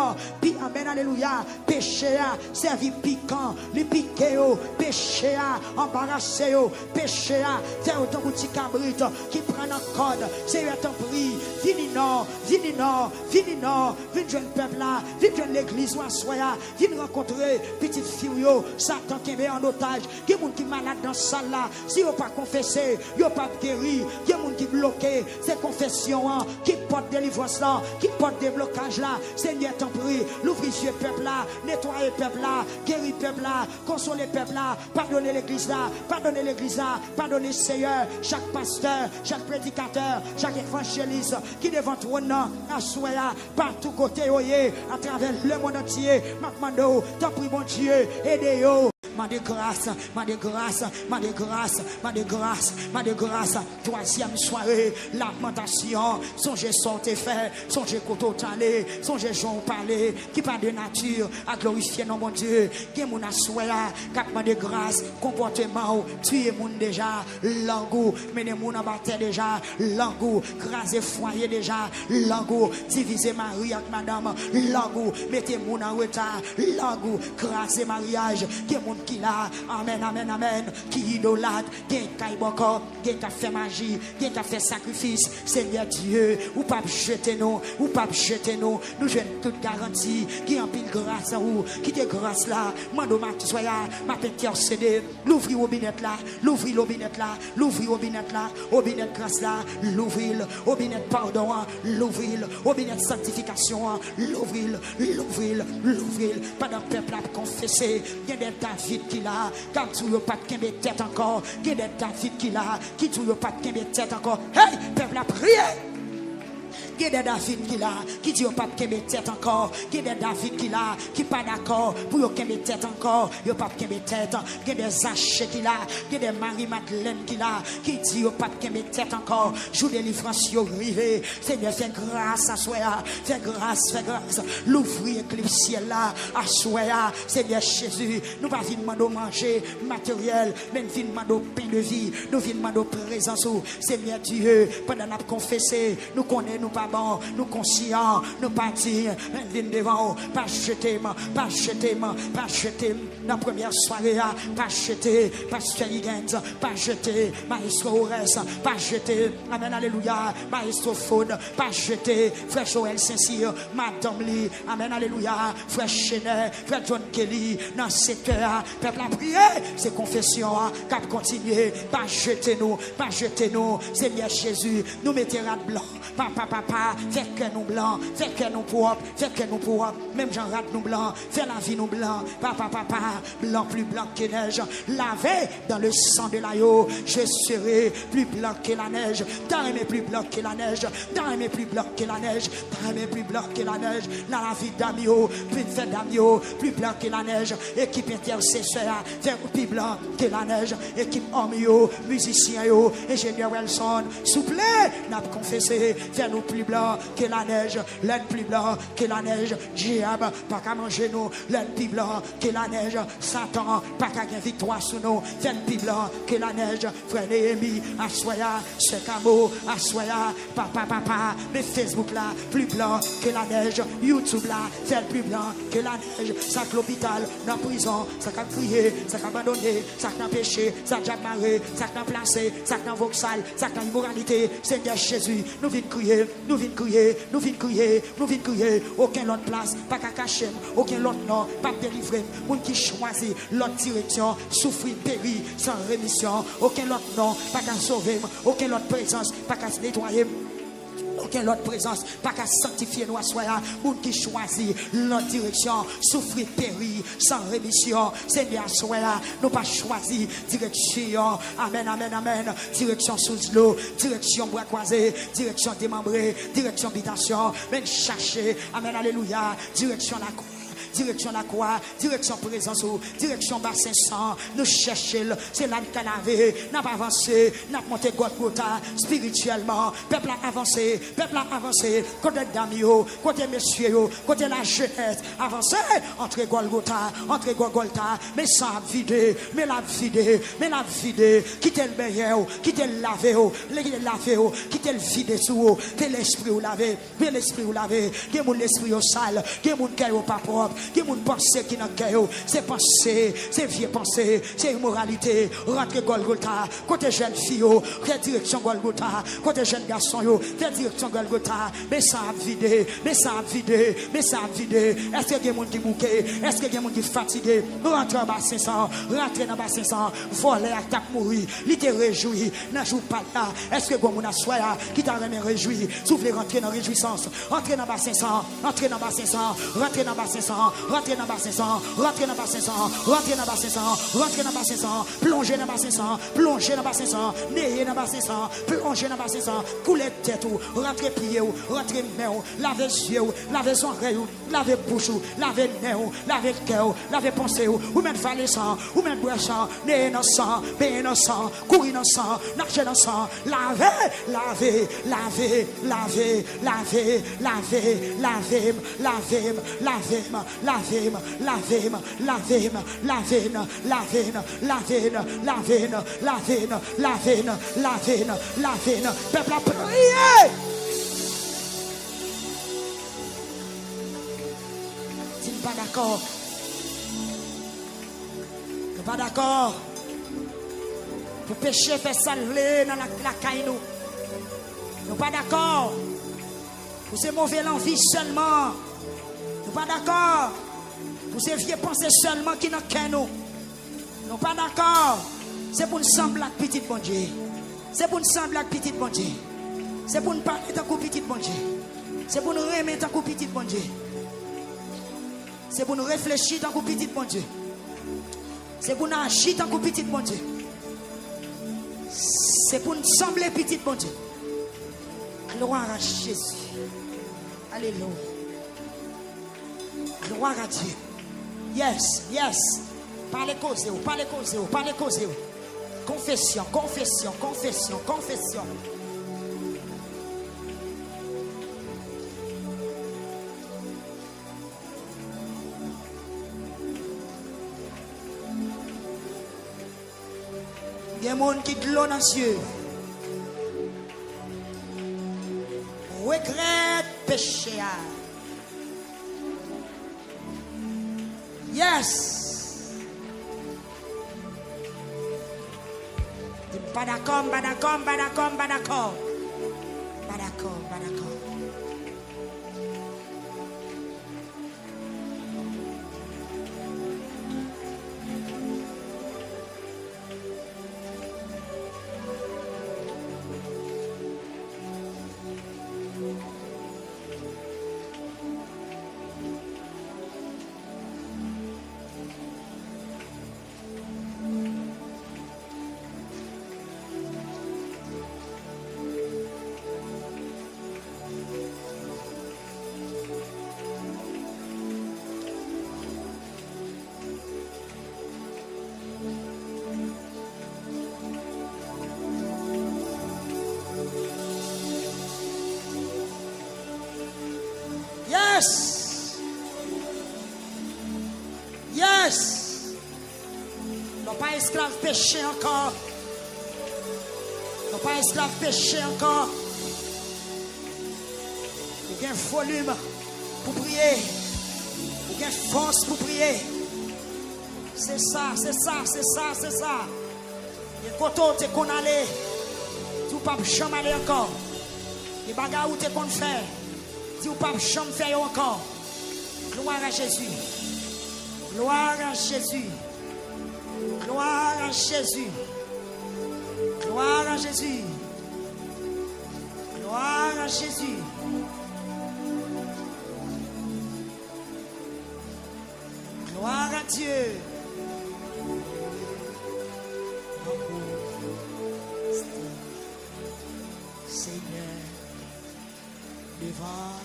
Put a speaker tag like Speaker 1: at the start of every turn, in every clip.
Speaker 1: encore. Puis, amen, alléluia. Péché, servi piquant, les piqué, péché, embarrassé, péché, faire autant de petits cabrites qui prennent en code. Seigneur, t'en prie, vini non, vini non, vini non, vini jeune peuple là, vini jeune l'église ou à soya, vini rencontrer petite fille, Satan qui est en otage, qui est qui malade dans ce salle là, si vous pas confessé, vous pas guéri, il y a des gens qui bloqué, c'est confession qui porte délivrance là, qui porte déblocage là. Seigneur, t'en prie, l'ouvrir ce peuple là, nettoyer peuple là, guérir peuple là, consoler peuple là, pardonner l'église là, pardonner l'église là, pardonner Seigneur, chaque pasteur, chaque prédicateur, chaque évangéliste qui devant trône à soya, partout côté à travers le monde entier. M'amando, t'en prie mon Dieu, aidez-vous. Ma de grâce, ma de grâce, ma de grâce, ma de grâce, ma de grâce. Troisième soirée, lamentation. Songez sortez fait, songez koto talé, songez Jean parler, qui parle de nature, à glorifier non mon Dieu. Qui mon assoya, cap ma de grâce, comportement, tuer mon déjà, langou, mené mon abatté déjà, langou, craser foyer déjà, langou, diviser mari avec madame, langou, mettez mon en retard, langou, craser mariage, qui mon qui là, amen, amen, amen, qui idolâtre, qui caïboko, qui a fait magie, qui a fait sacrifice, Seigneur Dieu, ou pas jeter nous, ou pas jeter nous, nous jouons toute garantie, qui en pile grâce à vous, qui te grâce là, mando ma soya, ma pétière cédé, l'ouvrir au binet là, l'ouvrir au binet là, l'ouvrir au binet là, au binet grâce là, l'ouvrir, au binet pardon, l'ouvrir, au binet sanctification, l'ouvrir, l'ouvrir, l'ouvrir, pendant que le peuple a confessé, il y a des David qui l'a, quand tu n'as pas de tête encore, il y a des David qui l'a, qui tu n'as pas de tête encore, hey, peuple a prié. Il y a des David qui là, qui dit pas de tête encore. Il y a des David qui là, qui pas d'accord pour yon kembe tête encore. Yon pas kembe tête. Il y a des Zaché qui là, il y a des Marie-Madeleine qui là, qui dit pas de tête encore. Joue délivrance yon rivé. Seigneur, fais grâce à soi. Fais grâce, fais grâce. L'ouvrir éclipse ciel là, à soi. Seigneur Jésus, nous pas venir demander manger matériel, mais nous venir demander pain de vie. Nous venir demander présence. Seigneur Dieu, pendant nous confesser, nous connaissons nous pas bon, nous conscients, nous pas dire, viens devant, pas jeter, pas jeter, pas jeter, la première soirée, pas jeter, pasteur Higgins, pas jeter, maestro Ores, pas jeter, amen, alléluia, maestro Faune, pas jeter, frère Joël Saint-Cyr, madame Lee, amen, alléluia, frère Chenet, frère John Kelly, dans ce secteur, peuple a prié, c'est confession, cap continuer, pas jeter nous, Seigneur Jésus, nous mettons rat blanc, papa, fais que nous blancs, fais que nous propres, fais que nous propres, même j'en rate nous blancs, fais la vie nous blancs, papa, blanc plus blanc que neige, lavé dans le sang de l'agneau, je serai plus blanc que la neige, t'as aimé plus blanc que la neige, t'as aimé plus blanc que la neige, t'as aimé plus blanc que la neige, dans la vie d'Amio, plus de fait d'Amio, plus blanc que la neige, équipe intercesseur, faire plus blanc que la neige, équipe Omio, musicien yo, ingénieur Wilson, souple, n'a pas confessé, faire nous plus blanc que la neige, l'aide plus blanc que la neige, diable, pas qu'à manger nous, l'aide plus blanc que la neige, Satan, pas qu'à gagner victoire sur nous, faire plus blanc que la neige, frère Néhémie, assoya, ce camo, assoya, papa, mais Facebook là, plus blanc que la neige, YouTube là, faire plus blanc que la neige, ça que l'hôpital, dans la prison, ça qu'a crié, ça qu'a abandonné, ça qu'a péché, ça qu'a marré, ça qu'a placé, ça qu'a voxal, ça qu'a immoralité, Seigneur Jésus, nous venons crier, nous venons crier, aucun autre place, pas qu'à cacher, aucun autre nom, pas délivrer, moun qui choisit l'autre direction, souffrir, périr, sans rémission, aucun autre nom, pas qu'à sauver, aucun autre présence, pas qu'à se nettoyer. Aucune autre présence, pas qu'à sanctifier nous à soi, monde qui choisit l'autre direction, souffrir, périr, sans rémission, Seigneur à soi, nous pas choisi direction, amen, direction sous l'eau, direction bois croisé, direction démembré, direction habitation, même chercher, amen, alléluia, direction la croix. direction la croix, direction présence, direction bassin sang, nous cherchons, c'est là qu'on avait, n'a pas avancé, n'a pas monté Golgotha, spirituellement, peuple a avancé, côté Damio, côté messieurs, côté la jeunesse, avancé, entre Golgotha, mais ça vidé, mais la vidé, quittez le meilleur, quittez le lavé, quittez le vide sous, que l'esprit ou lavé, que mon esprit au sale, que mon cœur pas propre, que mon pensée qui n'a cœur, c'est pensée, c'est vieux pensée, c'est immoralité, rentre Golgotha, côté jeune fille, que direction Golgotha, côté jeune garçon, que direction Golgotha, mais ça a vidé, est-ce que y a monde qui bouquet, est-ce que y a monde qui fatigué, rentre en bas 500, rentre dans bas 500, voler à tape mourir, il te réjouit, n'a joue pas là, est-ce que y a monde qui t'a remis réjoui, soufflez rentrer dans réjouissance, rentrez dans bas 500, rentrez dans bas 500, rentrez dans bas 500, rentrez dans bas 500, rentrez dans bas 500, rentrez dans bas 500, rentrez dans bas 500, plongez dans bas 500, plongez dans bas 500, n'ayez dans bas 500, plongez dans bas 500, coulez tête ou, rentrez pied ou, rentrez main ou, lavez yeux ou, lavez oreilles ou, lavez bouche ou, lavez nez ou, lavez cœur ou, lavez pensée ou même valer sang, ou même boire sang, n'ayez dans sang, payer dans sang, courir dans sang, marcher dans sang, lavez, peuple a prié. Tu n'es pas d'accord? Tu n'es pas d'accord? Pour pécher, faire salver dans la caille nous. Nous pas d'accord. Pour ces mauvais l'envie seulement. Nous pas d'accord. Pour ces vieux pensées seulement qui n'ont qu'un nous. Nous pas d'accord. C'est pour nous sembler avec petit bon Dieu. C'est pour nous sembler avec petit bon Dieu. C'est pour nous parler tant que petit bon Dieu. C'est pour nous remettre tant que petit bon Dieu. C'est pour nous réfléchir tant que petit bon Dieu. C'est pour nous agir tant que petit bon Dieu. C'est pour nous sembler petit bon Dieu. Gloire à Jésus. Alléluia. Gloire à Dieu. Yes. Parlez causez. Confession. Il y a des gens qui de l'eau dans les yeux. Regrette péché. Yes. Pas d'accord. Yes. Non pas esclave péché encore. Non pas esclave péché encore. Il y a un volume pour prier. Il y a une force pour prier. C'est ça. Et quand tu es qu'on allait, tu ne peux pas jamais aller encore. Les bagages où tu es qu'on fait, tu ne peux pas jamais faire encore. Gloire à Jésus. Gloire à Jésus. Gloire à Jésus. Gloire à Jésus. Gloire à Jésus. Gloire à Dieu. Seigneur, devant.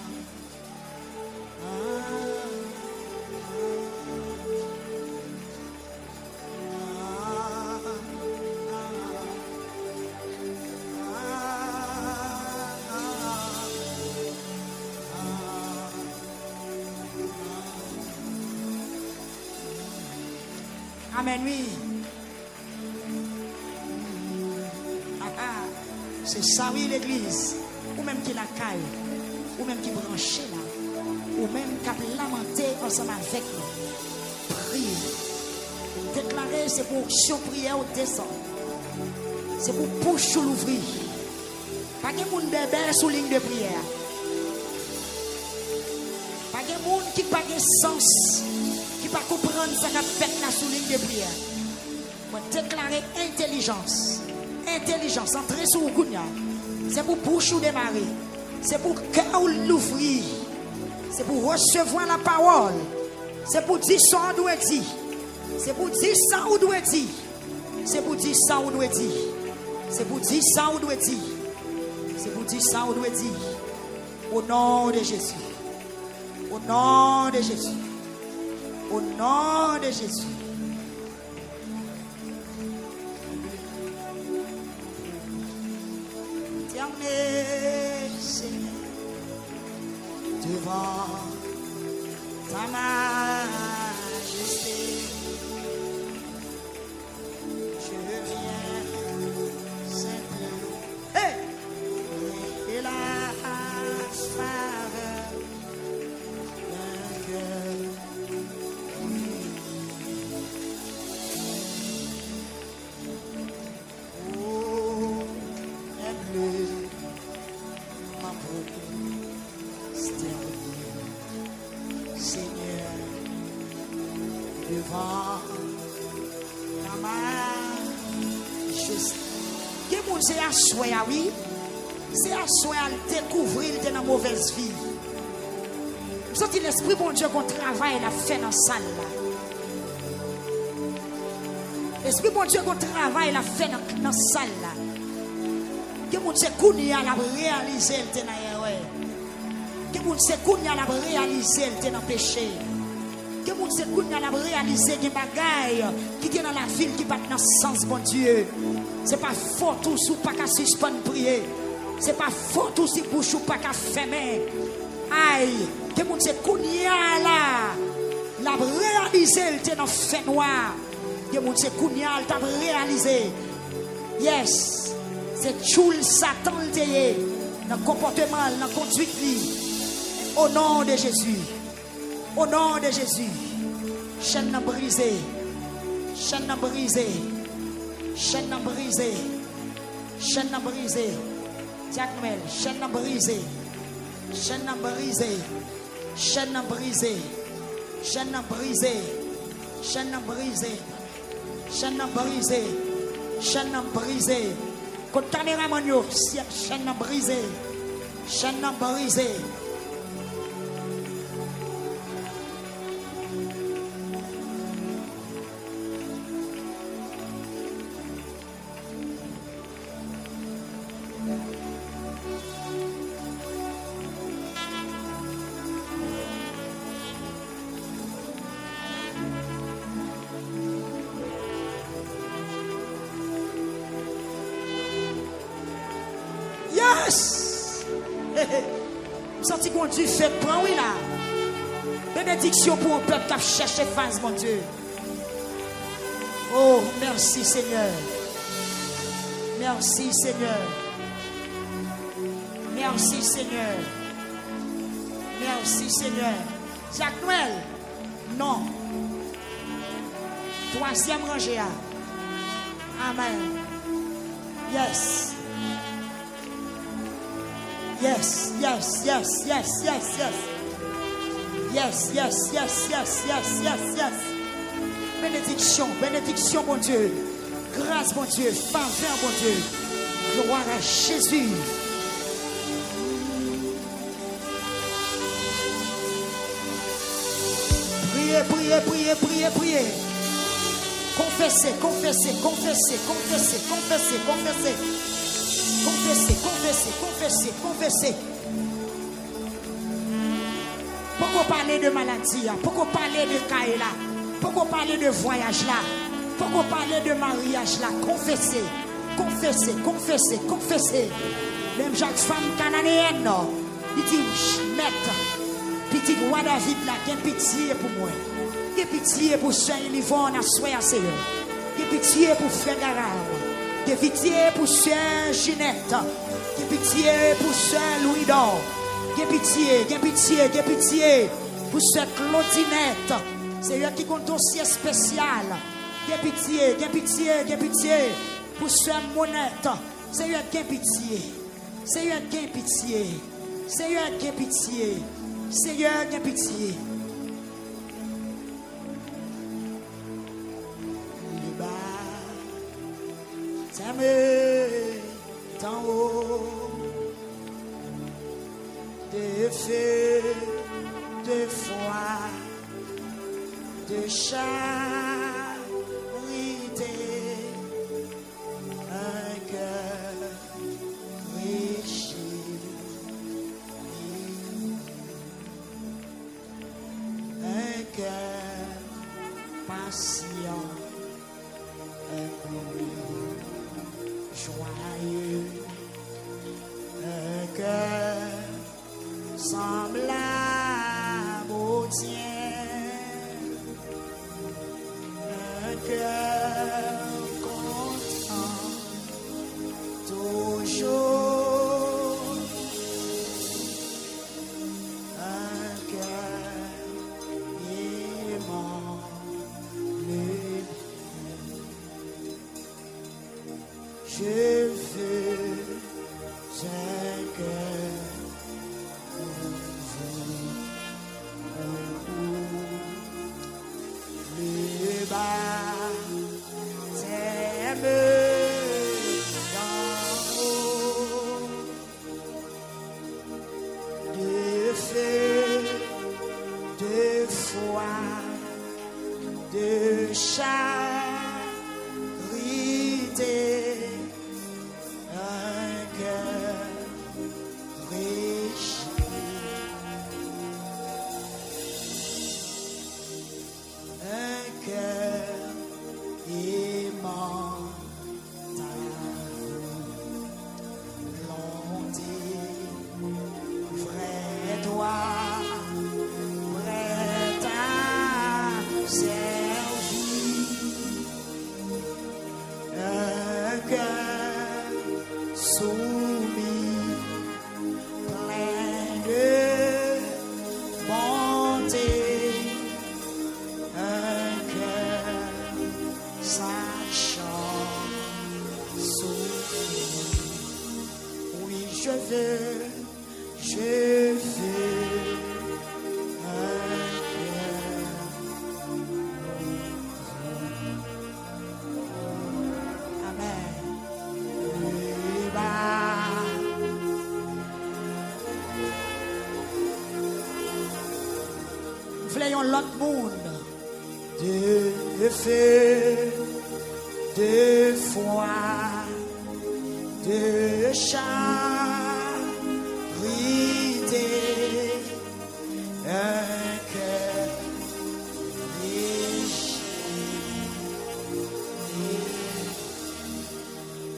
Speaker 1: Amen, oui. C'est ça, oui, l'église. Ou même qui la caille, ou même qui branche là, ou même qui a lamenté ensemble avec nous. Prier. Déclarer, c'est pour action prière ou descendre. C'est pour pousser l'ouvrir. Pas de monde bébé sous ligne de prière. Pas de monde qui n'a pas de sens, qui ne peut pas comprendre ce qu'a fait la sous ligne de prière. Moi, déclarer intelligence. Intelligence, entrer sur le Kounia. C'est pour bouche ou démarrer. C'est pour cœur l'ouvrir. C'est pour recevoir la parole. C'est pour dire ça on doit dire. C'est pour dire ça on doit dire. C'est pour dire ça on doit dire. C'est pour dire ça on doit dire. C'est pour dire ça on doit dire. Au nom de Jésus. Au nom de Jésus. Au nom de Jésus. Seigneur, devant ta majesté, je viens simplement et la faveur d'un cœur. Oh, aime-le. Seigneur, devant ta majesté. Quel monde c'est à souhait, oui? C'est à souhait à découvrir dans la mauvaise vie. Vous sentez l'esprit, bon Dieu, qu'on travaille, la fait dans la salle là. L'esprit, bon Dieu, qu'on travaille, la fait dans la salle là. Que moun se kounya la réaliser le dans erreur. Que moun se kounya la réaliser le dans péché. Que moun se kounya la réaliser des bagailles qui est dans la ville qui bat dans sens bon Dieu. C'est pas fort tout sous pas qu'à suspendre prier. C'est pas fort tout si bouche ou pas qu'à fermer. Aïe, que moun se kounya la réaliser le dans fait noir. Que moun se kounya la réaliser. Yes. C'est choul Satan le teye dans le comportement, dans la conduite. Au nom de Jésus. Au nom de Jésus. Chaîne brisée. Chaîne brisée. Chaîne brisée. Chaîne brisée. Jacques Noël. Chaîne brisée. Chaîne brisée. Chaîne brisée. Chaîne brisée. Chaîne brisée. Chaîne brisée. Chaîne brisée. Quand caméraman yo, chaîne brisée. Chaîne brisée. Vous sentez qu'on Dieu fait prendre, oui là. Bénédiction pour un peuple qui a cherché face, mon Dieu. Oh, merci Seigneur. Merci Seigneur. Merci Seigneur. Merci Seigneur. Jacques Noël, non. Troisième rangée. Amen. Yes. Yes, yes, yes, yes, yes, yes. Yes, yes, yes, yes, yes, yes, yes. Bénédiction, bénédiction, mon Dieu. Grâce, mon Dieu. Faveur, mon Dieu. Gloire à Jésus. Priez, priez, priez, priez, priez. Confessez, confessez, confessez, confessez, confessez, confessez. Confessez, confessez, confessez, confessez. Pourquoi parler de maladie? Pourquoi parler de caille là? Pourquoi parler de voyage là? Pourquoi parler de mariage là? Confessez, confessez, confessez, confessez. Même Jacques femme cananéenne, il dit, maître, petit roi David là, qui a pitié pour moi. J'ai pitié pour Sœur Yvonne à Soya Seigneur. J'ai pitié pour Frère Garam. J'ai pitié pour Sœur Ginette. J'ai pitié pour Sœur Louis-Dor. J'ai pitié pour Sœur Claudinette. Seigneur qui compte dossier spécial. J'ai pitié pour Sœur Monette. Seigneur, j'ai pitié. Seigneur, j'ai pitié. Seigneur, j'ai pitié. Seigneur, j'ai pitié. Le bas, ça me d'en haut. De feu, de foi, de charité, un cœur riche, un cœur patient, un cœur joyeux, un cœur semblable au tien, un cœur content, toujours, un cœur aimant le bien. Je veux un cœur le baptême d'en haut, de feu, de foi, de charité, un cœur riche. Un cœur aimant ta volonté, vrai droit, prêt à servir. Un cœur soumis, plein de bonté. Un cœur sachant souffrir. Oui, je veux un cœur. Amen. Oui, bah. Voyons l'autre monde. De feu, de foi, de charité, un cœur riche,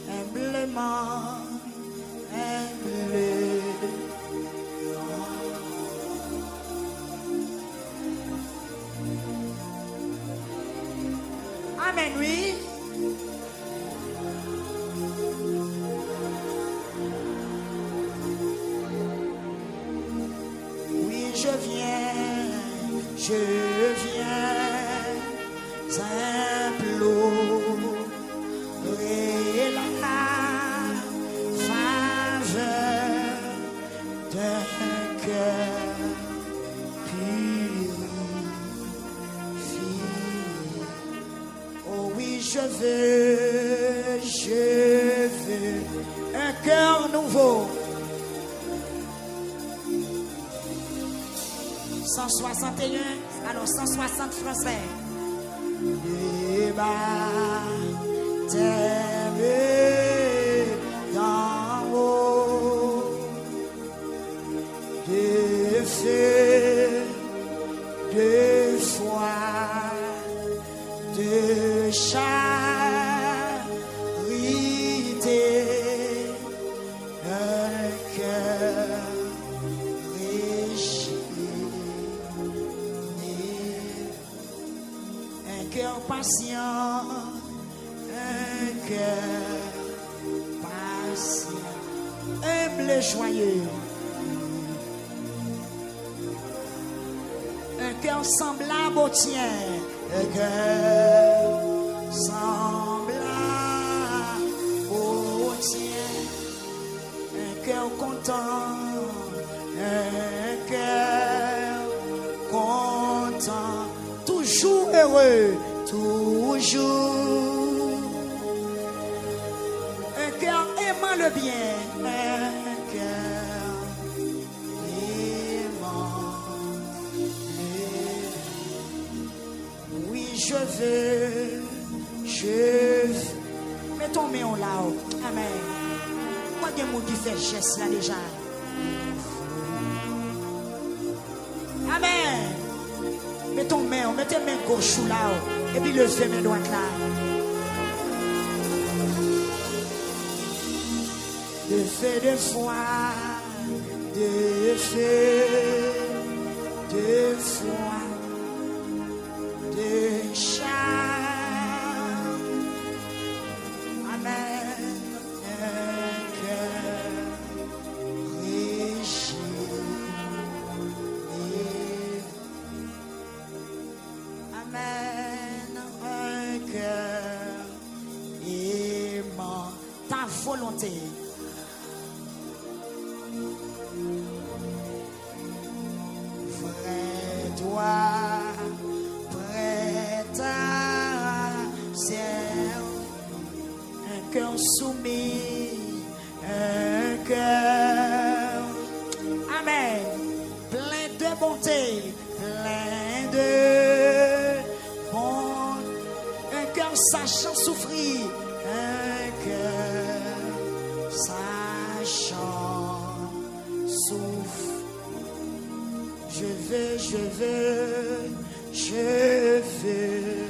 Speaker 1: humblement, Amen, oui. Oui, je viens implorer la faveur d'un cœur purifié. Oh oui, je veux un cœur nouveau. 161, alors 160 français. Les baptêmes d'en haut, de feu, de foi, de charité, un cœur riche. cœur patient, un cœur patient, humble et joyeux, un cœur semblable au tien, un cœur semblable au tien, un cœur content, un cœur content, toujours heureux, toujours un cœur aimant le bien, un cœur aimant le bien. Oui, je veux, mets ton main là-haut, amen. Moi, il y a des gens qui font geste là déjà. Amen. Mets ton main, mets tes mains gauche là, et puis levez main droite là. De feu de foi, de feu de foi, de charme. Amen. Un cœur régi. Amen, un cœur aimant ta volonté. Vrai toi, prêt à servir, un cœur soumis, un cœur, amen, plein de bonté, plein de bon, un cœur sachant souffrir, un cœur sachant souffrir. Je veux, je veux, je veux.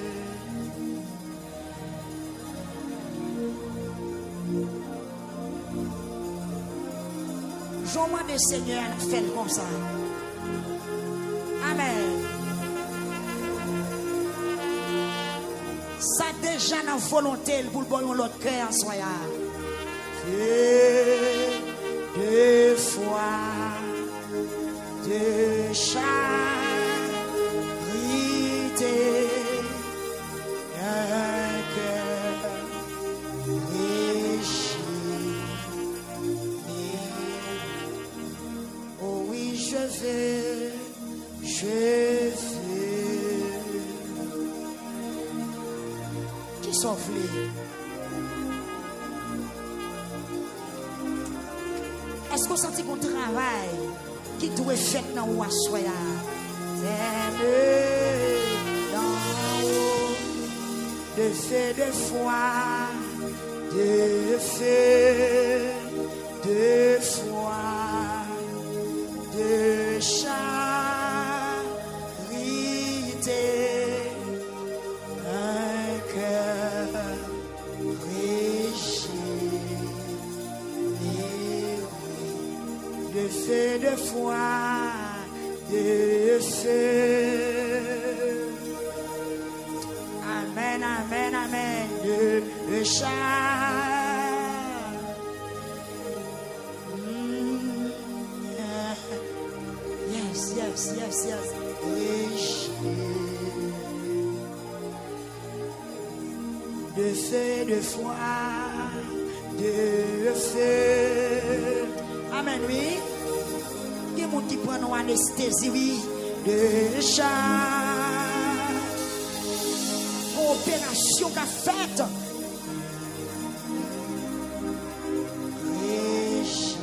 Speaker 1: Je demande au Seigneur à faire comme ça. Amen. Ça déjà dans la volonté pour le bon l'autre cœur en soya. De foi, de charité, un cœur régi. Oh oui, je veux, je veux. Qui s'offre? Est-ce qu'on sentit qu'on travaille qui doit faire dans le soya? De feu de foi, de feu de foi, de charité, un cœur régi. De feu de foi, de feu. Amen, amen, amen. De char. Yes, yes, yes, yes. De feu de foi, de feu. Amen, oui. Il y a des gens qui prennent une anesthésie, oui, de char. Opération qu'a faite. Régi.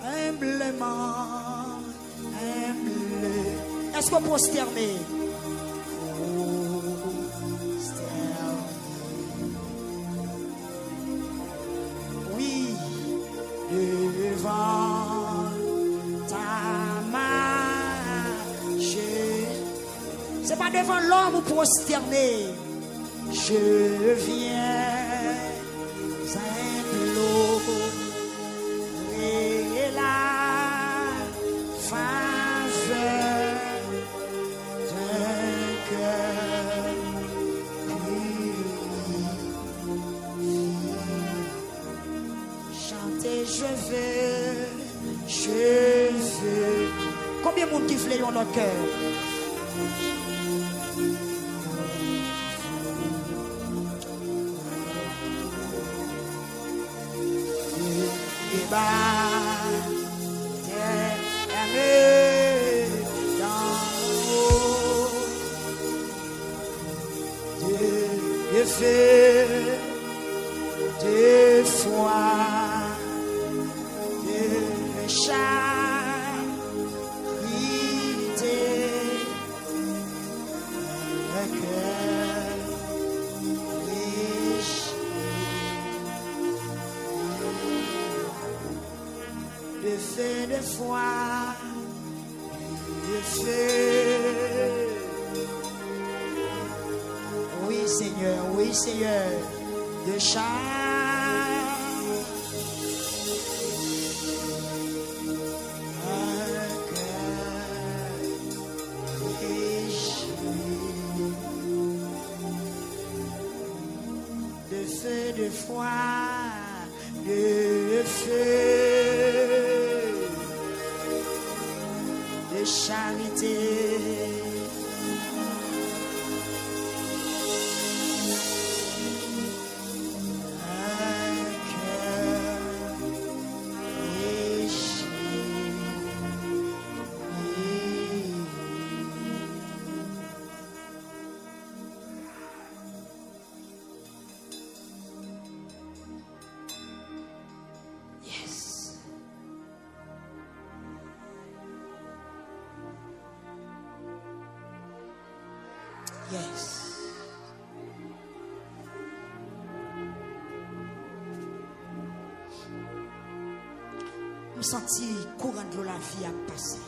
Speaker 1: Humblement. Humble. Est-ce qu'on peut prosterner? C'est pas devant l'homme ou prosterner. Je viens implorer la faveur Combien de monde qui voulait notre cœur?
Speaker 2: Des fois, des charité, le cœur riche, de feu de foi, de feu. Oui Seigneur, de charme, un cœur riche, de feu de foi, de feu, de charité. Yes.
Speaker 1: Je sens courant de la vie à passer.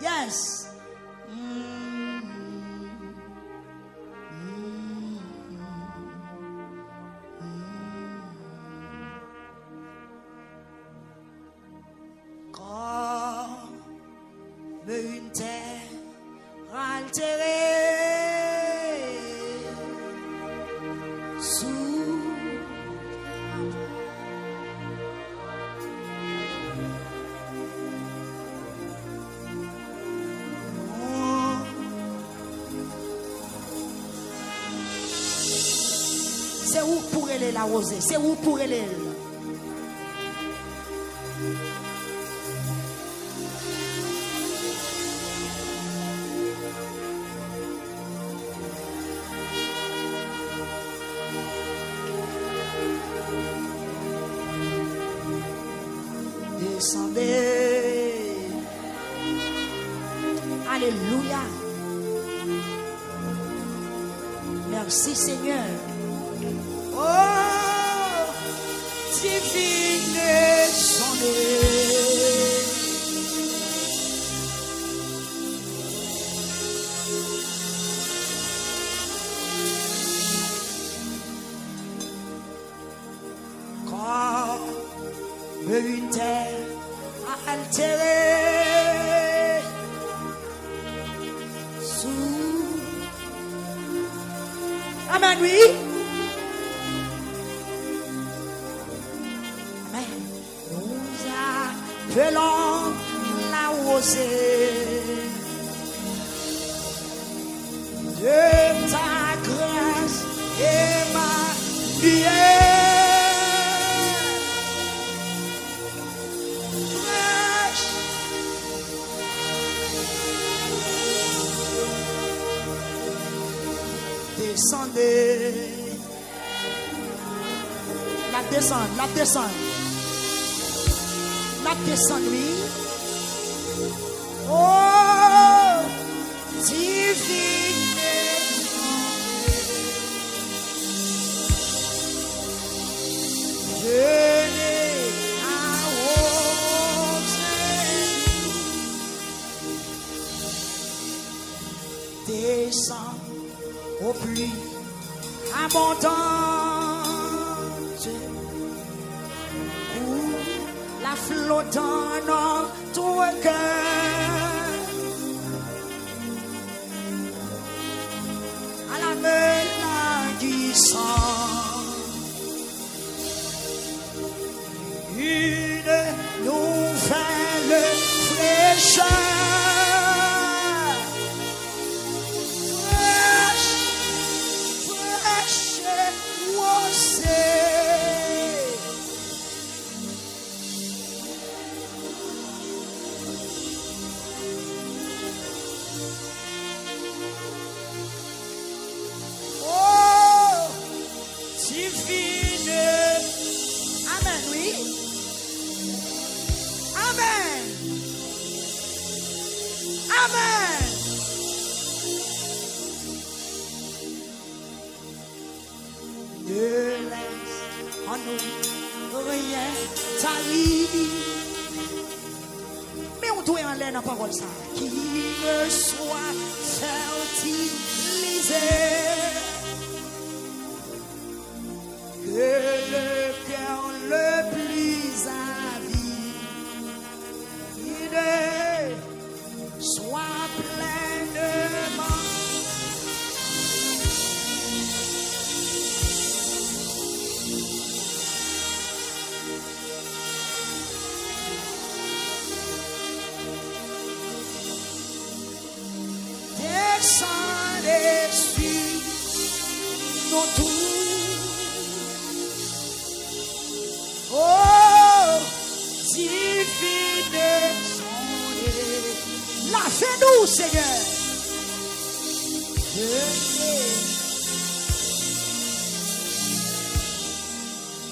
Speaker 1: Yes.
Speaker 2: Une terre altérée sous
Speaker 1: c'est où pour aller la rosée, c'est où pour aller.
Speaker 2: Descendez.
Speaker 1: Alléluia. Merci Seigneur.
Speaker 2: Oh, divine descendez. Comme une terre altérée sous.
Speaker 1: Amen, oui. Amen.
Speaker 2: Nous appelons la rosée de ta grâce, Emmanuel. Descendez.
Speaker 1: La descend. La descend, oui.
Speaker 2: Oh, divine. Venez arroser. Descends au plus abondante où la flotte dans notre cœur
Speaker 1: Oh, divine. Amen, oui. Amen. Amen. Ne laisse en nous rien tarir. Mais on doit en l'air dans la parole ça. Qui me soit fertilisé. Que le cœur le plus avide soit pleinement. Descendez sur nos tours. Oh, divine sonde. La fais-nous, Seigneur.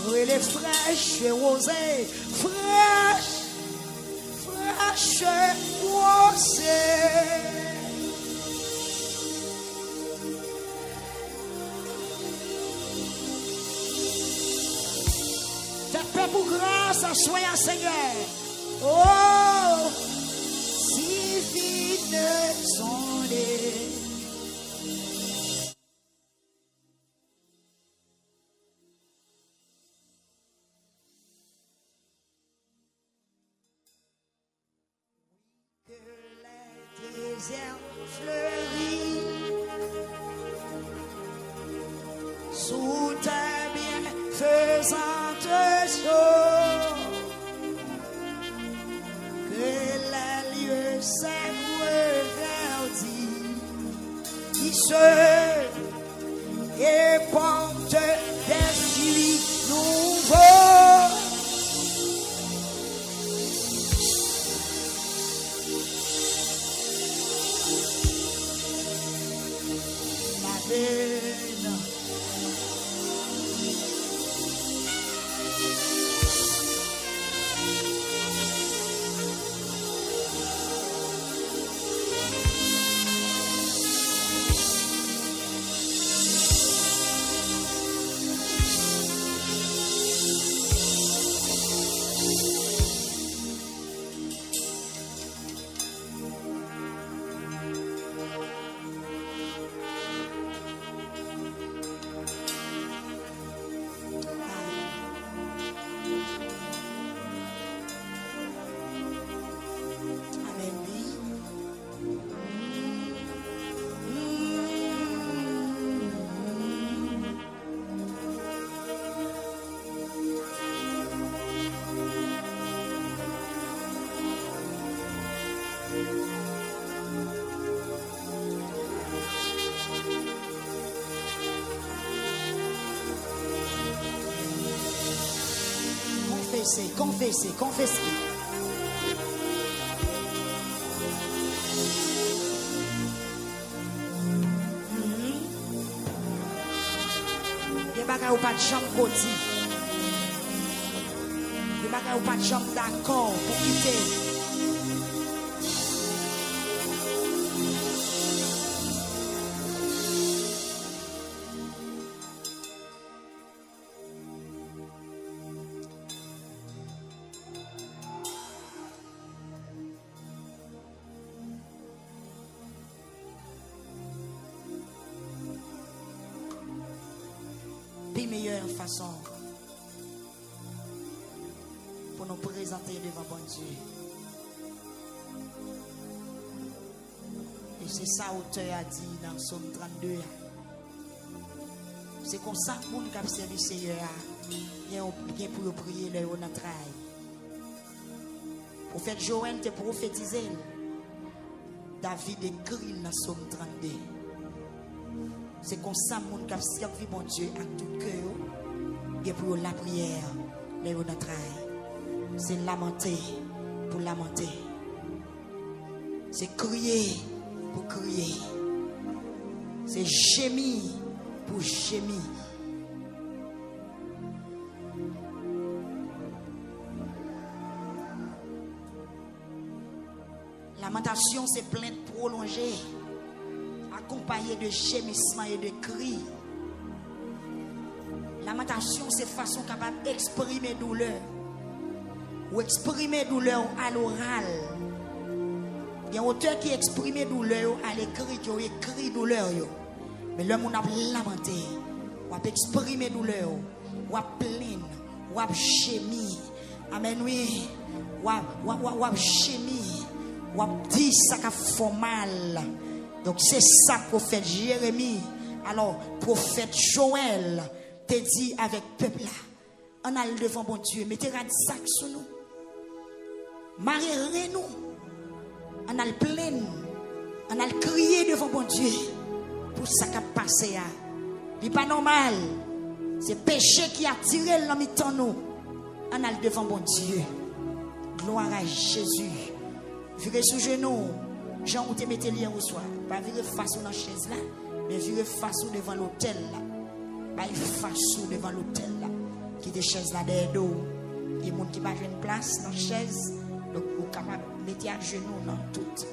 Speaker 1: Oui, les fraîches et rosées, fraîches, fraîches et rosées. Pour grâce à soyez Seigneur. Oh, si vite sont les. Que les déserts fleurissent sous ta bienfaisante. Que les lieux s'aiment verdis, qui se portent des fruits nouveaux. La veine. Confessez, confessez. Des bagages ou pas de chambre côté. Des bagages ou pas de chambre d'accord pour quitter. Meilleure façon pour nous présenter devant bon Dieu. Et c'est ça auteur a dit dans Psaume 32. C'est comme ça que nous avons servi le Seigneur. Il y a pour prier le notre travail. Prophète Joël te prophétisé. David écrit dans Psaume 32. C'est comme ça que nous avons servi mon Dieu à tout cœur. Et pour la prière, les notre travail. C'est lamenter pour lamenter. C'est crier pour C'est gémir pour gémir. Lamentation, c'est plainte prolongée, accompagnée de gémissements et de cris. Lamentation, c'est façon capable d'exprimer douleur. Ou exprimer douleur à l'oral. Il y a un auteur qui exprime douleur à l'écrit, qui écrit douleur. Mais l'homme on a lamenté, on a exprimé douleur, on a plaint, on a gémi. Amen, oui. On a gémi, on a dit ça qui fait mal. Donc c'est ça, prophète Jérémie. Alors, prophète Joël te dit avec peuple là, on a le devant bon Dieu, mettez un sac sur nous. Mariez-nous. On a le plaint, on a le crié devant bon Dieu pour ça qui a passé. Ce n'est pas normal. C'est péché qui a tiré l'homme de nous. On a le devant bon Dieu. Gloire à Jésus. Virez sous genou. Jean, où te mettez lien au soir. Pas virer face dans la chaise là, mais virer face devant l'hôtel là. Pas face devant l'hôtel là. Qui des chaises là derrière nous. Il y a des gens qui n'ont pas une place dans la chaise. Donc, vous êtes capable de mettre à genoux dans tout.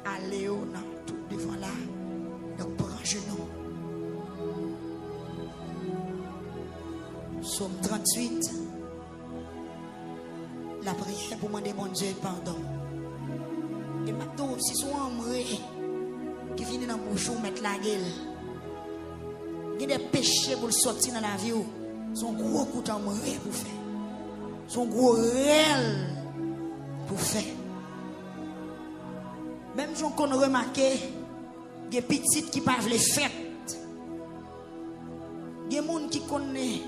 Speaker 1: Allez dans tout devant là. Donc, prends genoux. Psaume 38. La prière pour demander mon Dieu pardon. Et maintenant, si son amoureux qui vient dans le bouchon mettre la gueule, il y a des péchés pour sortir dans la vie. Son gros coup d'amoureux pour faire. Son gros réel pour faire. Même si on a remarqué, il y a des petites qui peuvent les faire. Il y a des gens qui connaissent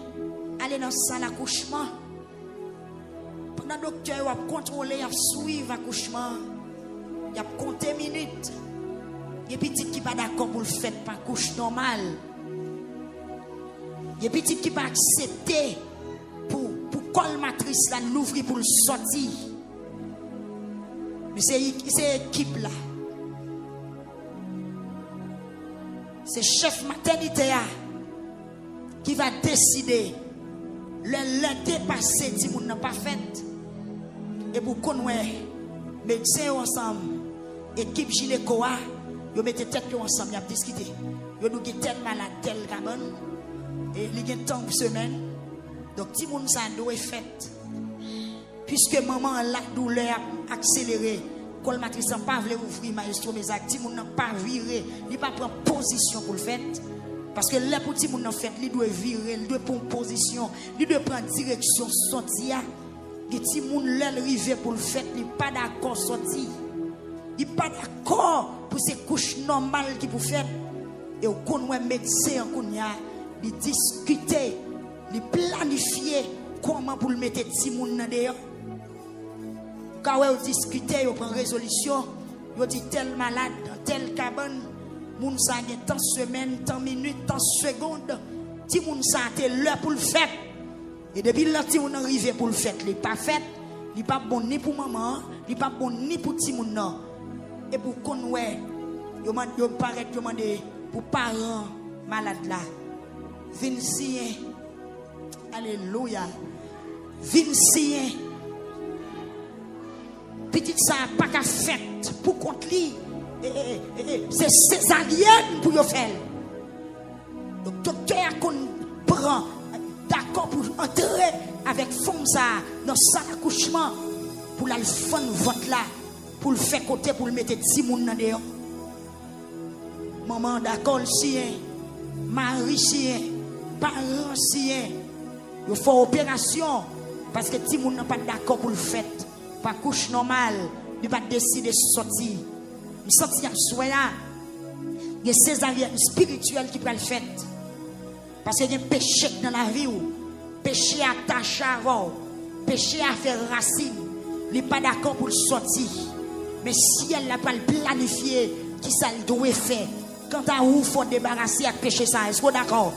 Speaker 1: aller dans la salle d'accouchement. Pendant que le docteur a contrôlé, il a suivi l'accouchement. Il a compté minutes. Il y a des petites qui ne sont pas d'accord pour le faire, pas couche normal. Il y a des petites qui ne sont pas acceptées pour colmatrice l'ouvrir pour le sortir. Mais c'est l'équipe là. C'est chef maternité qui va décider le dépasser si vous n'avez pas fait. Et pour qu'on ait médecins ensemble, équipe gynéco, vous mettez tête ensemble, vous avez discuté. Vous avez tel malade, tel cabane. Et il y a un temps pour semaine. Donc si vous avez fait. Puisque maman a la douleur accélérée, colmatrice n'a pas voulu ouvrir maestro, mes actes, si vous n'avez pas viré, il ne peut pas prendre position pour le faire. Parce que là, pour si vous n'avez fait, il doit virer, il doit prendre position, il doit prendre direction, sortir. Et si vous n'avez arrivé pour le faire, il n'est pas d'accord sortir. Il n'est pas d'accord pour ces couches normales qu'il vous fait. Et au connaît médecin, il discuter, il planifier comment pour le mettre si vous n'avez. Quand vous discutez, vous prenez résolution, vous dites tel malade, tel cabane, moun sa gen tant semaine, tant minutes, tant secondes, si moun sa te l'heure pour le faire. Et depuis là, si vous arrivez pour le faire, il n'est pas fait, il n'est pas bon ni pour maman, il n'est pas bon ni pour petit moun. Et pour qu'on ouais, vous paraît demander pour parents malades là, vincien, alléluia, vincien. Petite ça pas qu'à faire pour contre lui. C'est césarienne pour le faire. Donc docteur qu'on prend d'accord pour entrer avec femme ça dans sa accouchement pour la faire ventre là pour le faire côté pour le mettre 10 moun dans dehors. Maman d'accord sien, mari sien, parents sien. Il faut opération parce que 10 moun n'a pas d'accord pour le faire. Pas couche normale, il va décider de sortir. Il sortit à soi là. Il y a césarienne spirituelle qui peut le faire. Parce qu'il y a un péché dans la vie. Péché attaché avant. Péché à faire racine. Il n'est pas d'accord pour le sortir. Mais si elle n'a pas le planifié, qui ça doit faire? Quant à où il faut débarrasser avec péché ça, est-ce que vous d'accord?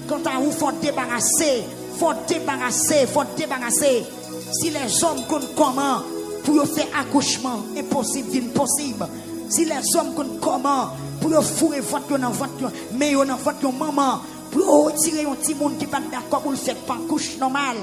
Speaker 1: Quant à où il faut débarrasser, faut débarrasser. Si les hommes connaissent comment pour faire accouchement, impossible, impossible. Si les hommes connaissent comment pour fourrer votre dans votre mais dans votre maman pour retirer un petit monde qui pas d'accord pour le faire pas couche normal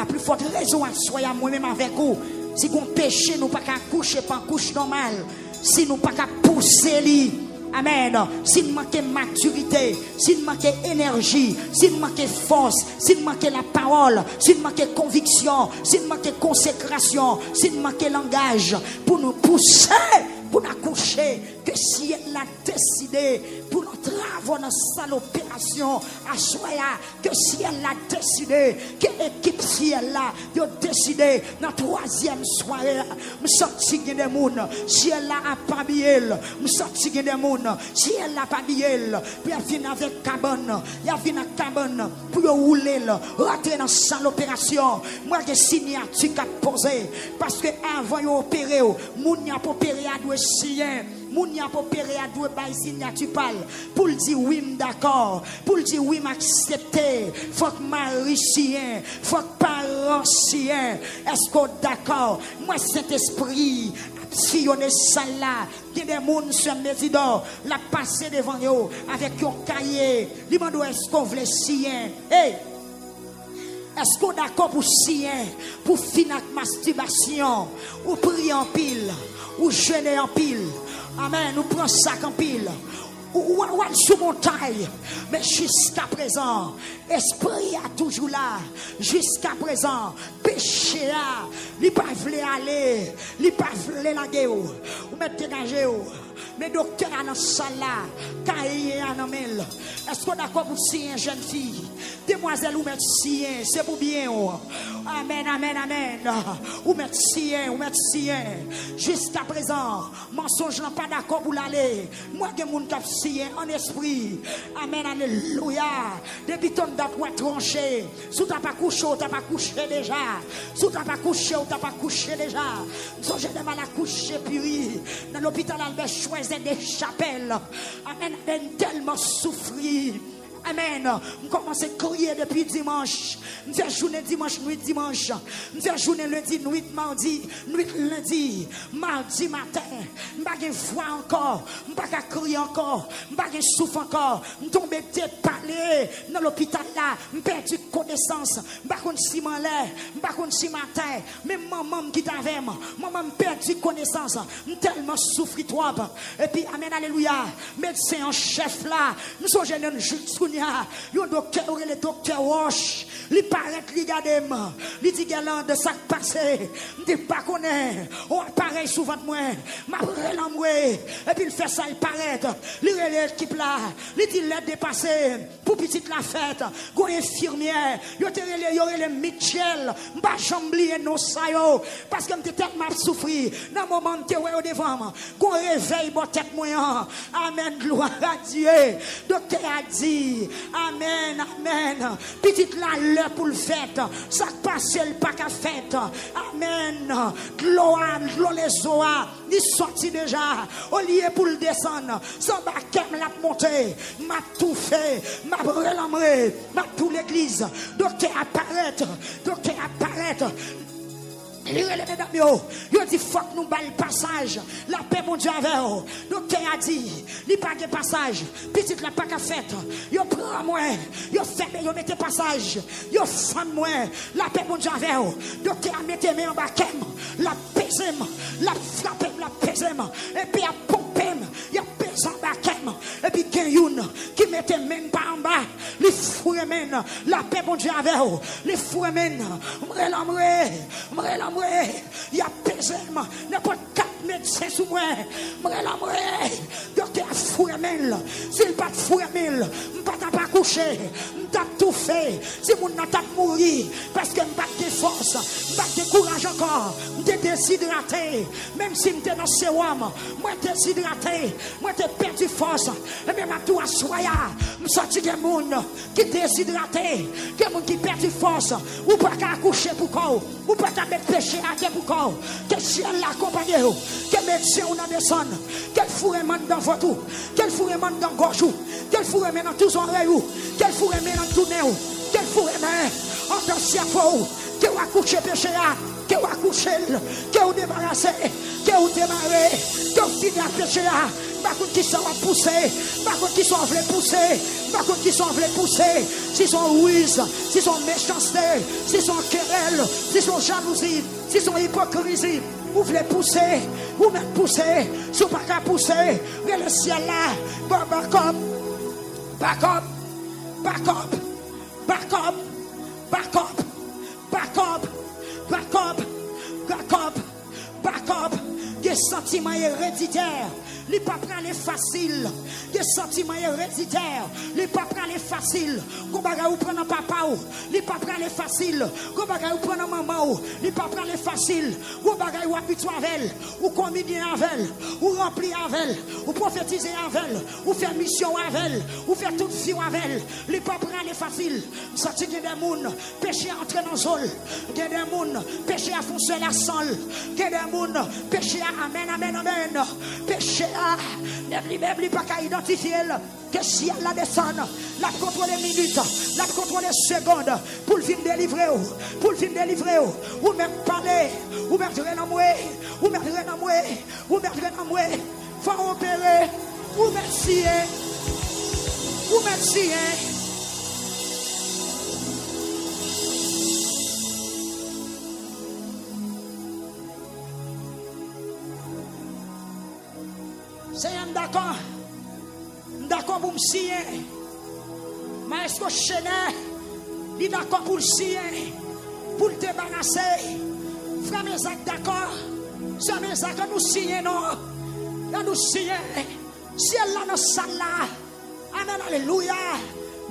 Speaker 1: à plus forte raison à soyez moi-même avec vous si vous péché nous pas qu'à coucher pas couche normal si nous pas qu'à pousser lui amen si nous manquons maturité si nous manquons énergie si nous manquons force si nous manquons la parole si nous manquons conviction si nous manquons consécration si nous manquons langage pour nous pousser pour nous coucher que si elle a décidé pour nous travailler dans cette opération à soya que si elle a décidé que l'équipe si elle a décidé dans troisième soirée me sorti des monde si elle a pas bien me sorti des monde si elle a pas bien puis elle vient avec cabane il vient avec cabane pour rouler rentrer dans cette opération moi que signature qu'a posé parce que avant d'opérer moun y a pas opéré à doit sien moun y a pas opéré à doit bail signature pour dire oui d'accord pour dire oui m'accepter faut que mari sien faut que parents sien est-ce qu'on d'accord moi Saint-Esprit sillonner ça là il y a des gens sur le mésidor la passer devant eux avec un cahier lui demande est-ce qu'on veut sien hey est-ce qu'on est d'accord pour sien pour finir avec masturbation ou prier en pile ou jeûner en pile amen ou prendre sac en pile ou sous montagne mais jusqu'à présent esprit a toujours là jusqu'à présent péché a il pas voulu aller il pas voulu la guerre ou mettre dégagé mais docteur a dans salle là cahier a dans mail est-ce qu'on d'accord pour si une jeune fille demoiselle ou mettre sien c'est pour bien amen amen amen ou mettre sien jusqu'à présent mensonge n'a pas d'accord pour l'aller moi que moun cap sien en esprit amen alléluia depuis ton date ou tranché sous t'as pas couché déjà sous t'as pas couché ou t'as pas couché déjà so j'ai de mal à coucher puis dans l'hôpital Albert choisir des chapelles amen tellement souffrir amen je commence à crier depuis dimanche je fais journée dimanche nuit dimanche je fais journée lundi nuit mardi nuit lundi mardi matin je pas de voix encore je pas crier encore je pas de souffle encore je tombe tête parler dans l'hôpital là je perdu connaissance je pas connait si malais je pas connait si matin même maman qui t'avait maman perdu connaissance je tellement souffri trop et puis amen alléluia médecin en chef là nous sommes jeunes jusqu'au yo docteur le docteur Roche li paraît li gade li dit galant de ça passé m'te pas connaît on pareil souvent moi m'a relamoué et puis il fait ça il paraît li l'équipe là li dit l'aide dépassé pour petite la fête go infirmière yo le Michel m'pas jamblier non ça yo parce que m'te tellement souffri dans moment m'te ouais au devant go réveil bon tête moi amen gloire à Dieu docteur a dit amen, amen. Petite la l'heure pour le fête. Ça passe le pas qu'à fête. Amen. Gloire, les oa. Il sorti déjà. Au lieu pour le descendre. Sans baquem la monter. M'a tout fait. M'a relamré. M'a tout l'église. Docteur apparaît. Docteur apparaît. Les mesdames, yo dit faut que nous bail passage. La paix mon Dieu avec eux. Docteur a dit, il pas de passage. Petite la pas qu'à fête. Yo prend moi, yo fait yo mettez passage. Yo femme moi, la paix mon Dieu avec eux. Docteur a mettez main en bas la pesem, la frappe, la pesem et puis a pompé, il a pesé en bas et puis Kenyoun qui mettait même pas en bas. Les fouets men, la paix mon Dieu avec eux. Les fouets men, il y a pesé n'importe 4 médecins sous moi docteur fouet men s'il pas fouet men pas coucher m't'a tout fait si mon n'a pas mourir parce que m'pas de force m'pas de courage encore m'te déshydraté même si m'te dans sérum moi déshydraté moi t'ai perdu force et même à tout à soya m'sorti des monde qui déshydraté des monde qui perdu force ou pas qu'à coucher pour corps ou pas qu'à mettre péché à terre pour corps que ciel l'accompagne que médecin on a descend quel fourrement dans votre quel fourrement dans gorge quel fourrement dans tous oreilles quel fourrement dans tout nez quel fourrement en dans cerveau que va coucher péché que vous accouchez, que vous débarrassez, que vous démarrez, que vous finissez à pécher là. Par contre, qui sont poussés, par contre, qui sont voulés pousser, par contre, qui sont voulés pousser, si sont ruses, si sont méchanceté, si sont querelles, si sont jalousie, si sont hypocrisie, vous voulez pousser, vous mettez pousser, si vous ne pouvez pas pousser, le ciel là, back up, back up, back up, back up, back up, back up, back up, back up, back up, des sentiments héréditaires. Les pas prendre les faciles, des sentiments héréditaires, les pas prendre les faciles, qu'on bagaille ou prendre papa ou, les pas prendre les faciles, qu'on bagaille ou prendre maman ou, les pas prendre les faciles, qu'on bagaille ou habituer avec elle, ou communier avec elle, ou remplir avec elle, ou prophétiser avec elle, ou faire mission avec elle, ou faire toute vie avec elle, les pas prendre les faciles, sortir des gens, péché à entrer dans le sol, des gens, péché à foncer la sol, des gens, péché à amen, amen, amen, péché même lui pas qu'à identifier que si elle la descend, la contrôle les minutes, la contrôle les secondes pour le film délivrer, pour le film délivrer, ou même parler, ou même tirer dans moi, ou même tirer dans moi, ou même tirer dans moi, faut opérer, ou même scier, ou même scier. C'est d'accord pour me scier. Mais est-ce que je suis d'accord pour le scier, pour le débarrasser? Frère Mézac, d'accord? C'est Mézac que nous signons, non? Nous signons. Si elle a dans salle là, amen, alléluia.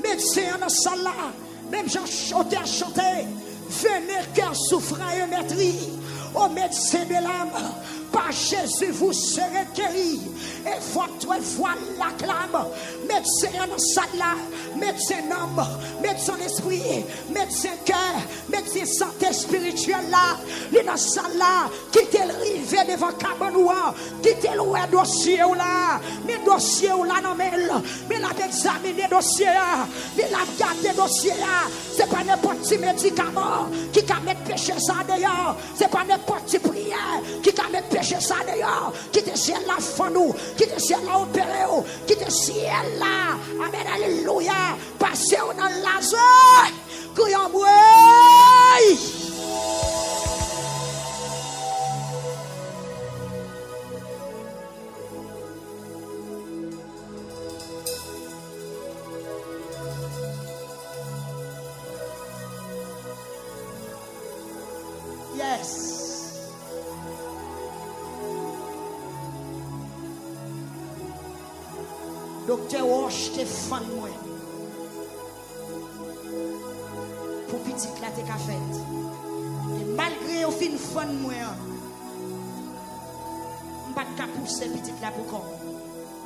Speaker 1: Médecin dans salle là, même Jean chanté à chanter. Venez, cœur souffrant et maîtrise, au médecin de l'âme. Par Jésus, vous serez guéris. Et votre voix l'acclame. Médecin dans salle là, médecin âme, médecin esprit, médecin cœur, médecin santé spirituelle là, les dans salle là, qui t'est rivé devant Kabanoua, qui t'est loué dossier là, mes dossiers là non mais la examiner dossier là, mais la garder dossier là, c'est pas n'importe quel médicament qui peut mettre péché ça d'ailleurs, c'est pas n'importe quelle prière qui peut mettre péché ça d'ailleurs, qui te ciel là fond nous, qui te ciel là opéré, qui te ciel là, amen, alléluia, passez dans Lazare, crions moi. Yes. Docteur Roche te fan moi. Pour petit là te ka fait. Et malgré au fin fan moi. On pas ka pousser petit là pour comme.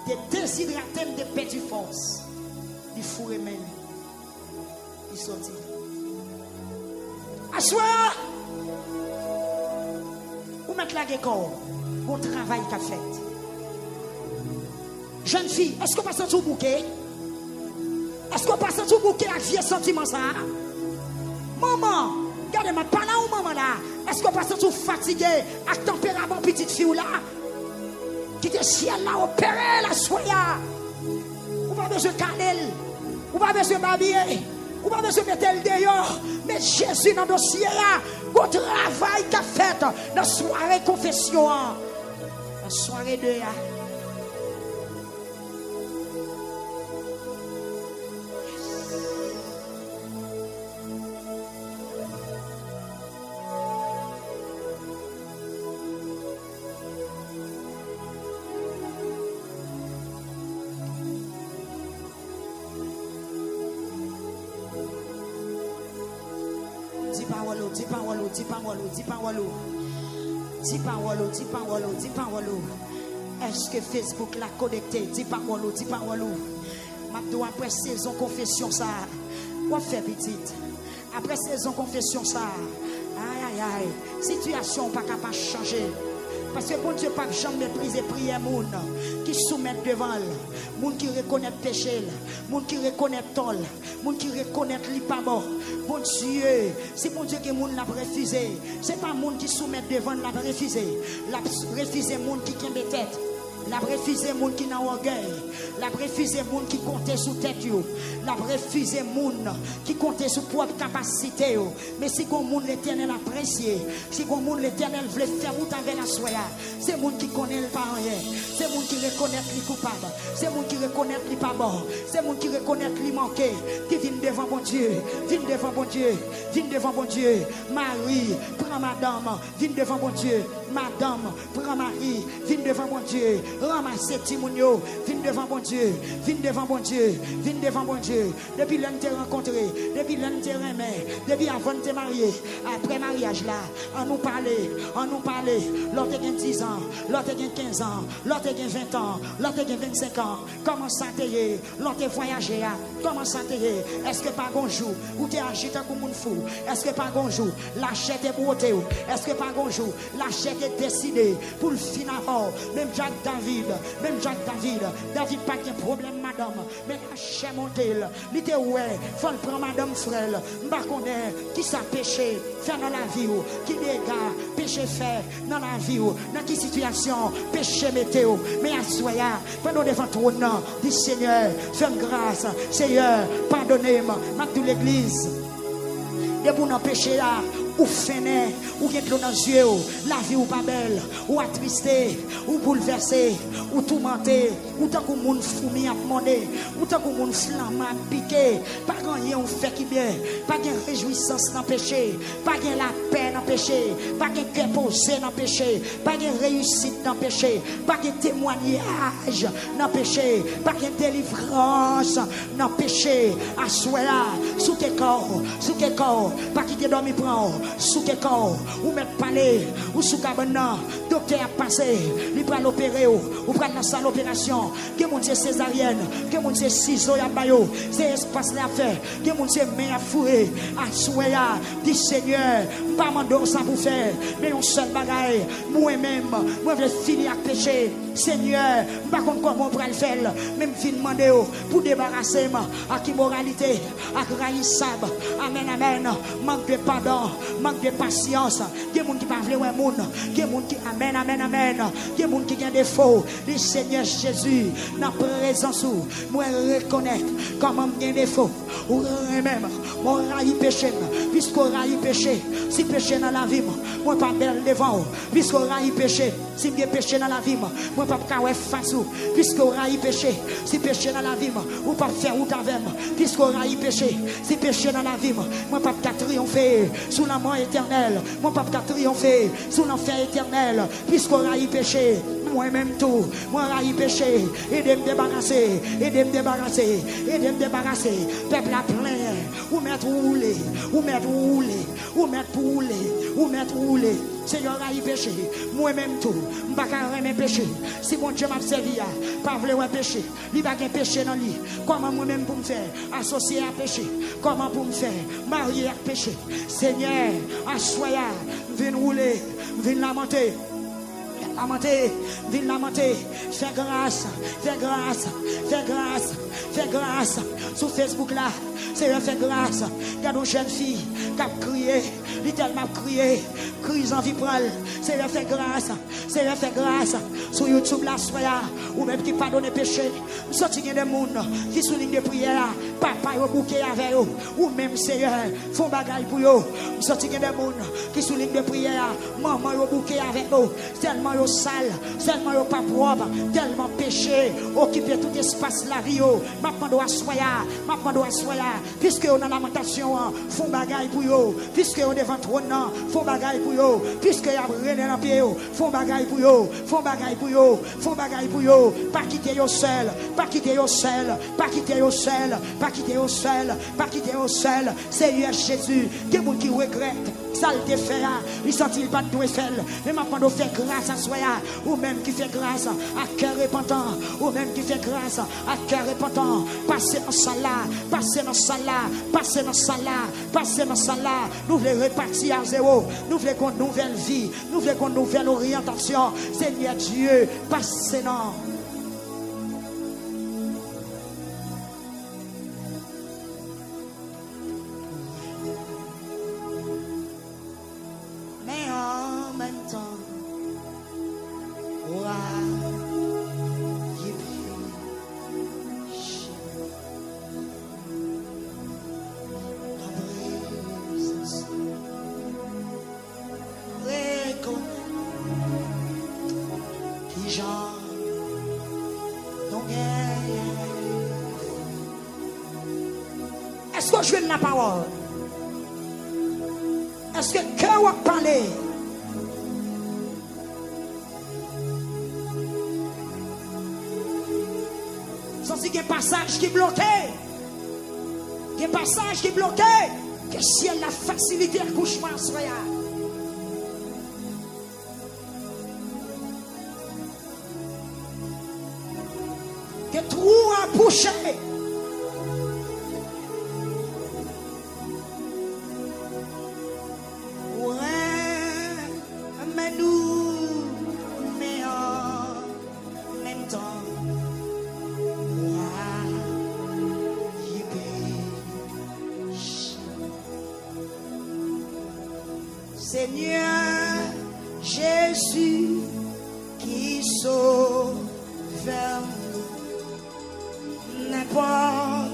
Speaker 1: Te déshydraté de perdre force. Il faut remettre. Il sorti. Assoir. Ou mettre la corps. Bon travail qu'a fait. Jeune fille, est-ce qu'on passe tout bouquet? Est-ce qu'on passe tout bouquet avec vieux sentiment ça? Maman, regardez-moi, pas là où maman là. Est-ce qu'on passe tout fatigué avec tempérament petite fille là? Qui te ciel là opéré la soya. Ou pas besoin de cannelle, ou pas besoin de babiller, ou pas besoin de mettre le dehors. Mais Jésus dans le dossier là, au travail qu'a fait dans la soirée confession. La soirée de là. Dis parole. Est-ce que Facebook l'a connecté? Dis parole. Maintenant, après saison confession ça, quoi faire petite? Après saison confession ça, aïe, situation pas capable de changer. Parce que bon Dieu pas jamais mépriser prière moun qui soumettent devant elle, moun qui reconnaît péché, moun qui reconnaît tol, moun qui reconnaît li pas bon. Bon Dieu, c'est bon Dieu que moun l'a refusé. C'est pas moun qui soumet devant l'a refusé. L'a refusé moun qui kembe tête. La refusé moun qui n'a orgueil. La refusé moun qui comptait sous tête yo. La refusé moun qui comptait sous propre capacité yo. Mais si gon moun l'Éternel apprécié, si gon moun l'Éternel veut faire route avec la soya, c'est moun qui connaît le pas rien. C'est moun qui reconnaît li coupable. C'est moun qui reconnaît li pas bon. C'est moun qui reconnaît li manqué. Qui vient devant bon Dieu. Vient devant bon Dieu. Vient devant bon Dieu. Marie, prends madame. Vient devant bon Dieu. Madame, prends Marie. Vient devant bon Dieu. Ramassez Timounio, viens devant bon Dieu, viens devant bon Dieu, viens devant bon Dieu. Depuis l'un t'es rencontré, depuis l'un t'es remis, depuis avant de te marier, après mariage là, on nous parlait, l'autre a 10 ans, l'autre a 15 ans, l'autre a 20 ans, l'autre a 25 ans. Comment ça t'est, l'autre a voyagé, comment ça t'est, est-ce que pas bonjour, ou t'es agité comme un fou, est-ce que pas bonjour, l'achète est beauté, est-ce que pas bonjour, l'achète est décidé pour le finalement, même Jacques David pas de problème madame, mais la chair monté, il était ouais, faut le prendre madame frère, m'pa connaît qui ça péché faire dans la vie, qui dégâts péché faire dans la vie, dans quelle situation péché météo, mais à soya, pendant devant ton nom, dis Seigneur, fais grâce, Seigneur, pardonnez-moi, ma toute l'église, de pour nous péché là. Ou fainé, ou get l'eau dans les yeux, la vie ou pas belle, ou attristé, ou bouleversé, ou tourmenté, ou tant qu'on moun fourmi à demander, ou tant qu'on moun flamme à piquer, pas gagner on fait qui bien, pas gain réjouissance dans péché, pas gain la paix dans péché, pas gain cœur posé dans péché, pas gain réussite dans péché, pas gain témoignage dans péché, pas gain délivrance dans péché, à soi là, sous tes corps, pas qui te dormi prend. Sous quel corps, ou mettre palais, ou sous cabana, docteur a passé, il prend l'opérer, ou prend la salle d'opération, que mon Dieu césarienne, que mon Dieu ciseaux à bayo, c'est espace la faire, que mon Dieu main à fouer, à souhaiter, dit Seigneur, pas mandon ça pour faire, mais un seul bagaille, moi-même, moi je finir à pécher, Seigneur, pas contre comment on va le faire, même fin demander pour débarrasser à qui moralité, à raïssable, amen, amen, manque de pardon. Manque de patience, il y a des gens qui parlent de monde, il y a des gens qui amen, amen, amen, il y a des gens qui ont des défauts. Le Seigneur Jésus, dans la présence, moi reconnaître comment il y a des défauts. Ou même, moi raï péché, puisqu'on raï péché, si péché dans la vie, moi pas belle devant, puisqu'on raï péché, si il y a péché dans la vie, moi pas faire face, puisqu'on raï péché, si péché dans la vie, ou pas faire route avec, puisqu'on raï péché, si péché dans la vie, moi pas triompher. Sous la mort éternelle, mon papa a triomphé, sous l'enfer éternel, puisqu'on a y péché, moi-même tout, moi a y péché, et de me débarrasser, et de me débarrasser, et de me débarrasser, peuple à plein, ou mettre rouler, ou mettre rouler, ou mettre rouler, ou mettre rouler. Seigneur a y péché, moi-même tout, je ne vais pas aimer péché. Si mon Dieu m'a servi, pas vouloir péché, il va y péché dans lui. Comment moi-même pour me faire associer à péché? Comment pour me faire marier à péché? Seigneur, assoya, viens rouler, viens lamenter. Viens lamenter, fais grâce, fais grâce, fais grâce, fais grâce. Sur Facebook là, Seigneur, fais grâce. Regarde une jeune fille qui a crié, littéralement crié, crise en vie pral. Seigneur, fais grâce, Seigneur, fais grâce. Sur YouTube là, soya, ou même qui pardonne péché. Nous sortons des gens qui soulignent des prières, papa au bouquet avec eux, ou même Seigneur, font bagaille pour eux. Nous sortons des gens qui soulignent des prières, maman au bouquet avec eux, tellement sale, tellement pas propre, tellement péché, occuper tout espace la vie. Maintenant doit soya, puisque on a lamentation, font bagaille pour eux, puisque on devant trône, font bagaille pour eux, puisque y a rené dans pied, font bagaille pour eux, font bagaille pour eux, font bagaille pour eux, pas quitter yo seul, pas quitter yo seul, pas quitter yo seul, pas quitter yo seul, pas quitter yo seul. Seigneur Jésus, des gens qui regrettent, ça le fait, ils sentent pas de faire, mais maintenant on fait grâce à soi. soya, ou même qui fait grâce à cœur repentant, ou même qui fait grâce à cœur repentant, passez dans ça là, passez dans ça là, passez dans ça là, passez dans ça là. Nous voulons repartir à zéro, nous voulons une nouvelle vie, nous voulons une nouvelle orientation. Seigneur Dieu, passez dans.
Speaker 2: Mais en même temps,
Speaker 1: est-ce que je veux la parole? Est-ce que cœur va parler? Ça c'est un passage qui est bloqué. Un passage qui est bloqué. Que si elle a facilité le couchement, soyez. Que trou a bouché.
Speaker 2: Seigneur Jésus qui sauve n'importe.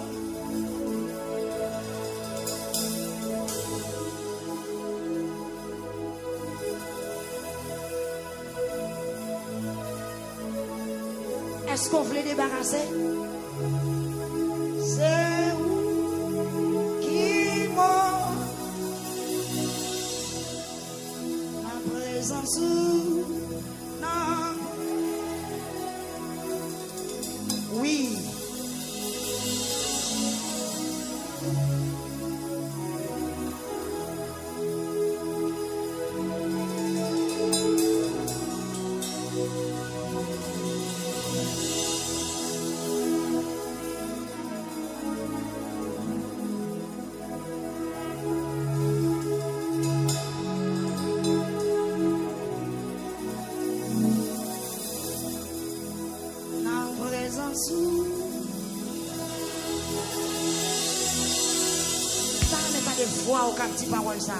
Speaker 1: Est-ce qu'on voulait débarrasser?
Speaker 2: C'est où qui m'a la présence non.
Speaker 1: Oui. Ça n'est pas de voix au cap de parole ça.